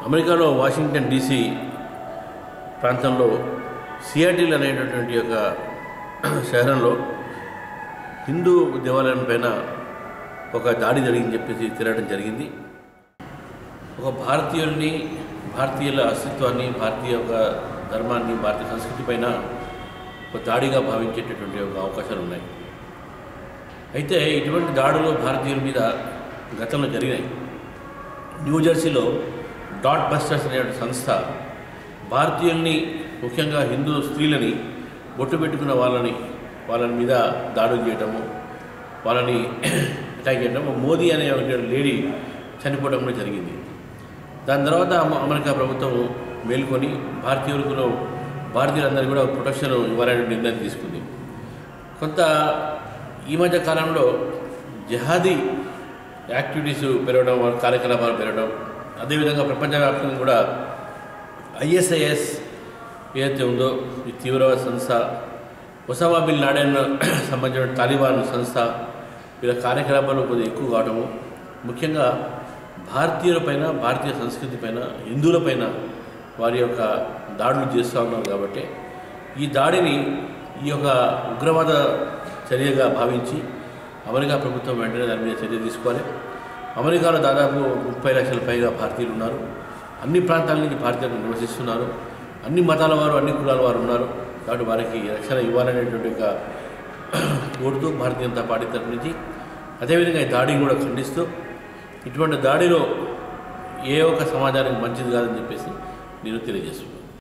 అమెరికాలో Washington DC ప్రాంతంలో Seattle అనేటటువంటి ఒక శహరంలో హిందూ దేవాలయం పైన ఒక దాడి జరిగిందని చెప్పేసి తిరగడం జరిగింది. ఒక భారతీయుల్ని, భారతీయుల అస్తిత్వాన్ని, భారతీయ ఒక ధర్మాన్ని, భారతీయ సంస్కృతి పైన ఒక దాడిగా భావించేటటువంటి ఒక అవకాశాలు ఉన్నాయి. అయితే ఇటువంటి దాడులు భారతీయుల మీద గతంలో జరిగినాయి. న్యూజెర్సీలో డాట్ బస్టర్స్ అనే సంస్థ భారతీయుల్ని, ముఖ్యంగా హిందూ స్త్రీలని బొట్టు పెట్టుకున్న వాళ్ళ మీద దాడులు చేయడము, వాళ్ళని అటాక్ చేయడము, మోదీ అనే ఒక లేడీ చనిపోవడం కూడా జరిగింది. దాని తర్వాత అమెరికా ప్రభుత్వం మేల్కొని భారతీయులందరికీ కూడా ప్రొటెక్షన్ ఇవ్వాలనే నిర్ణయం తీసుకుంది. కొంత ఈ మధ్య కాలంలో జిహాదీ యాక్టివిటీస్ పెరగడం, కార్యకలాపాలు పెరగడం, అదేవిధంగా ప్రపంచవ్యాప్తంగా కూడా ISIS ఏదైతే ఉందో ఈ తీవ్రవాద సంస్థ, ఒసామా బిన్ లాడెన్ సంబంధించిన తాలిబాన్ సంస్థ, వీళ్ళ కార్యకలాపాలు కొద్దిగా ఎక్కువ కావడము, ముఖ్యంగా భారతీయులపైన, భారతీయ సంస్కృతి పైన, హిందువులపైన వారి యొక్క దాడులు చేస్తూ ఉన్నారు. కాబట్టి ఈ దాడిని ఈ యొక్క ఉగ్రవాద చర్యగా భావించి అమెరికా ప్రభుత్వం వెంటనే దాని మీద చర్య తీసుకోవాలి. అమెరికాలో దాదాపు 30 లక్షల పైగా భారతీయులు ఉన్నారు. అన్ని ప్రాంతాల నుంచి భారతీయులు నివసిస్తున్నారు. అన్ని మతాల వారు, అన్ని కులాల వారు ఉన్నారు. కాబట్టి వారికి రక్షణ ఇవ్వాలనేటువంటి ఒక కోరుతూ భారతీయ జనతా పార్టీ తరఫు నుంచి, అదేవిధంగా ఈ దాడిని కూడా ఖండిస్తూ, ఇటువంటి దాడిలో ఏ ఒక్క సమాజానికి మంచిది కాదని చెప్పేసి నేను తెలియజేస్తున్నాను.